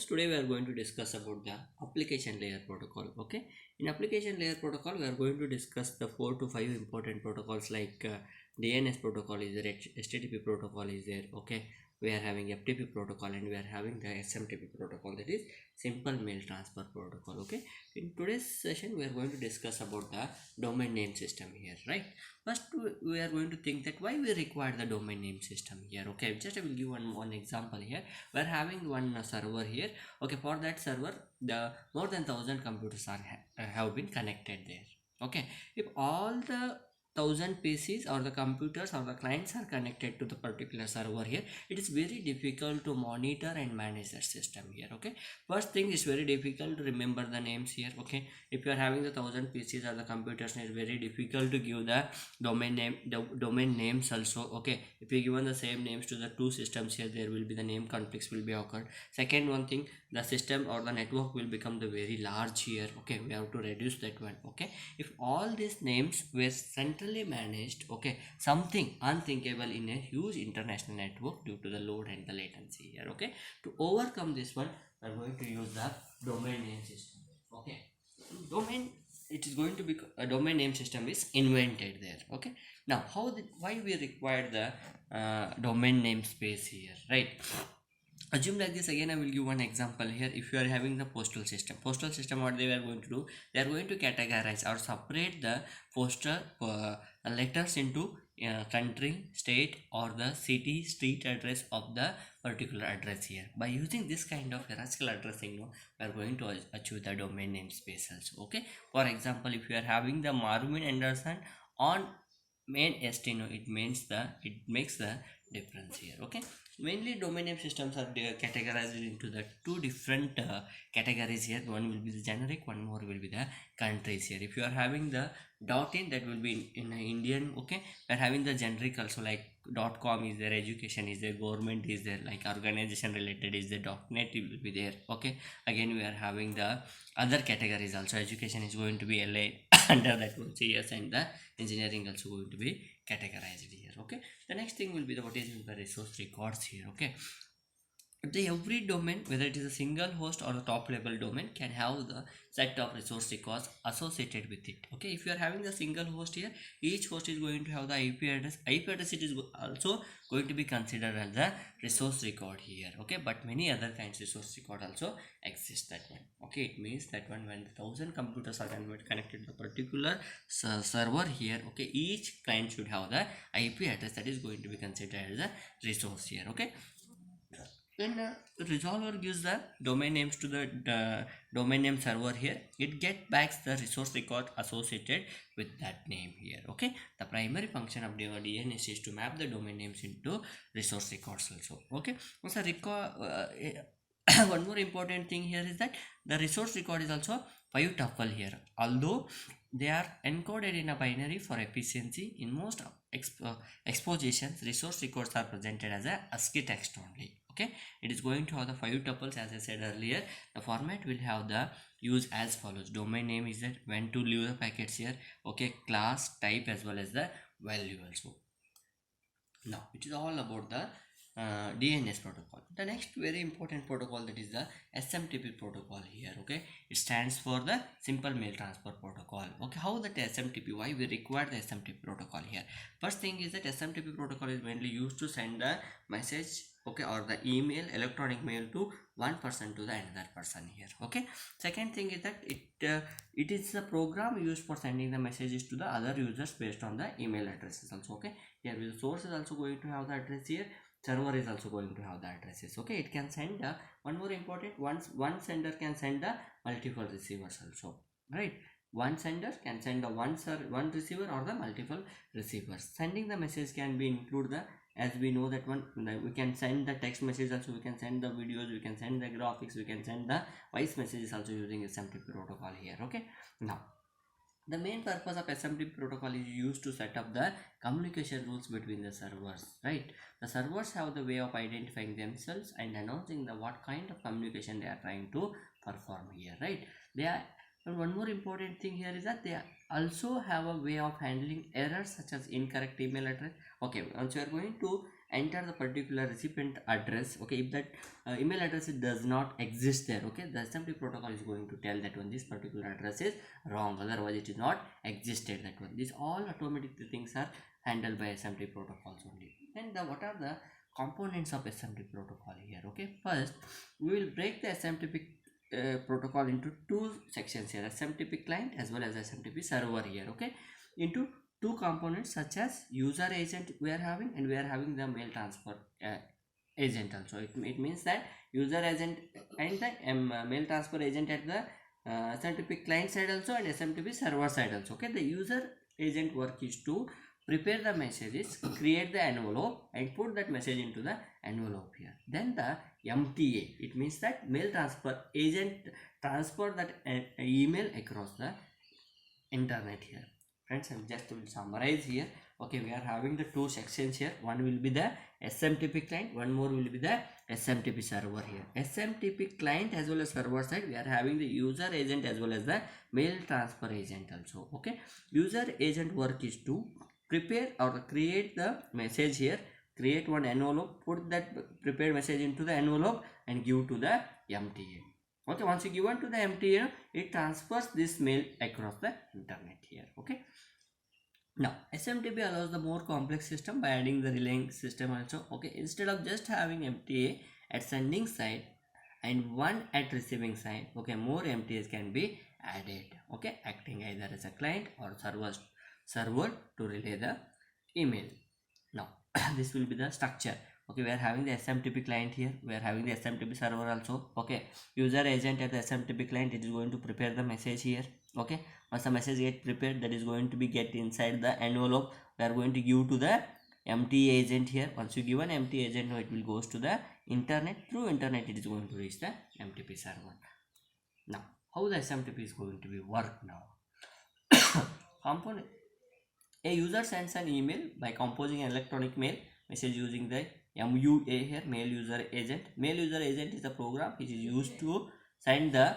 students, today we are going to discuss about the application layer protocol. Okay, in application layer protocol we are going to discuss the 4 to 5 important protocols like DNS protocol is there, HTTP protocol is there. Okay, we are having FTP protocol and we are having the SMTP protocol, that is simple mail transfer protocol. Okay, in today's session we are going to discuss about the domain name system here, right? First we are going to think that why we require the domain name system here. Okay, just I will give one example here. We're having one server here. Okay, for that server the more than 1,000 computers have been connected there. Okay, if all the 1,000 PCs or the computers or the clients are connected to the particular server here, it is very difficult to monitor and manage that system here. Okay, first thing is very difficult to remember the names here. Okay, if you are having the 1,000 PCs or the computers, it's very difficult to give the domain names also. Okay, if you given the same names to the two systems here, there will be the name conflicts will be occurred. Second one thing, the system or the network will become the very large here. Okay, we have to reduce that one. Okay, if all these names were centrally managed, okay, something unthinkable in a huge international network due to the load and the latency here. Okay, to overcome this one, we are going to use the domain name system. Okay, domain, it is going to be a domain name system is invented there. Okay, now why we require the domain name space here, right? Assume like this. Again I will give one example here. If you are having the postal system, what they are going to do, they are going to categorize or separate the postal letters into country, state, or the city street address of the particular address here. By using this kind of hierarchical addressing, we are going to achieve the domain name space also. Okay, for example, if you are having the Marvin Anderson on main stno, it makes the difference here. Okay, mainly domain name systems are categorized into the two different categories here. One will be the generic, one more will be the countries here. If you are having the .in, that will be in Indian. Okay, we are having the generic also, like .com is there, education is there, government is there, like organization related is there, .net will be there. Okay, again we are having the other categories also. Education is going to be LA under that one CS, and the engineering also going to be categorized here. Okay, the next thing will be the what is the resource records here. Okay, every domain, whether it is a single host or a top level domain, can have the set of resource records associated with it. Okay, if you are having the single host here, each host is going to have the IP address. It is also going to be considered as the resource record here. Okay, but many other kinds of resource record also exist that one. Okay, it means that when the 1,000 computers are connected to a particular server here, okay, each client should have the IP address that is going to be considered as a resource here. Okay, then resolver gives the domain names to the domain name server here. It get backs the resource record associated with that name here. Okay, the primary function of DNS is to map the domain names into resource records also. Okay, so one more important thing here is that the resource record is also 5 tuple here. Although they are encoded in a binary for efficiency, in most expositions resource records are presented as a ASCII text only. Okay, it is going to have the 5 tuples. As I said earlier, the format will have the use as follows. Domain name is that when to leave the packets here. Okay, class, type, as well as the value also. Now it is all about the DNS protocol. The next very important protocol, that is the SMTP protocol here. Okay, it stands for the simple mail transfer protocol. Okay, how that SMTP, why we require the SMTP protocol here? First thing is that SMTP protocol is mainly used to send the message, okay, or the email, electronic mail, to one person to the another person here. Okay, second thing is that it is a program used for sending the messages to the other users based on the email addresses also. Okay, here the source is also going to have the address here, server is also going to have the addresses. Okay, it can send one more important, one sender can send the multiple receivers also, right? One sender can send the one receiver or the multiple receivers. Sending the message can be include the, as we know that one, we can send the text message also, we can send the videos, we can send the graphics, we can send the voice messages also using SMTP protocol here. Okay, now the main purpose of SMTP protocol is used to set up the communication rules between the servers, right? The servers have the way of identifying themselves and announcing the what kind of communication they are trying to perform here, right? They are, and one more important thing here is that they also have a way of handling errors such as incorrect email address. Okay, once you are going to enter the particular recipient address. Okay, if that email address does not exist there, okay, the SMTP protocol is going to tell that one this particular address is wrong, otherwise it is not existed, that one. These all automatic things are handled by SMTP protocols only. And what are the components of SMTP protocol here? Okay, first we will break the SMTP protocol into two sections here, SMTP client as well as SMTP server here, okay, into two components such as user agent we are having, and we are having the mail transfer agent also. It means that user agent and the mail transfer agent at the SMTP client side also and SMTP server side also. Okay, the user agent work is to prepare the messages, create the envelope and put that message into the envelope here. Then the MTA, it means that mail transfer agent transfer that email across the internet here. Friends, I just will summarize here. Okay, we are having the two sections here. One will be the SMTP client, one more will be the SMTP server here. SMTP client as well as server side, we are having the user agent as well as the mail transfer agent also. Okay, user agent work is to prepare or create the message here, create one envelope, put that prepared message into the envelope and give to the MTA. Okay, once you give on to the MTA, it transfers this mail across the internet here. Okay, now SMTP allows the more complex system by adding the relaying system also. Okay, instead of just having MTA at sending side and one at receiving side, okay, more MTAs can be added, okay, acting either as a client or server to relay the email. Now this will be the structure. Okay, we are having the SMTP client here, we are having the SMTP server also. Okay, user agent at the SMTP client, it is going to prepare the message here. Okay, once the message get prepared, that is going to be get inside the envelope, we are going to give to the MTA agent here. Once you give an MTA agent, it will goes to the internet. Through internet it is going to reach the MTP server. Now how the SMTP is going to be work now? Component. A user sends an email by composing an electronic mail message using the MUA here, mail user agent. Mail user agent is a program which is used to send the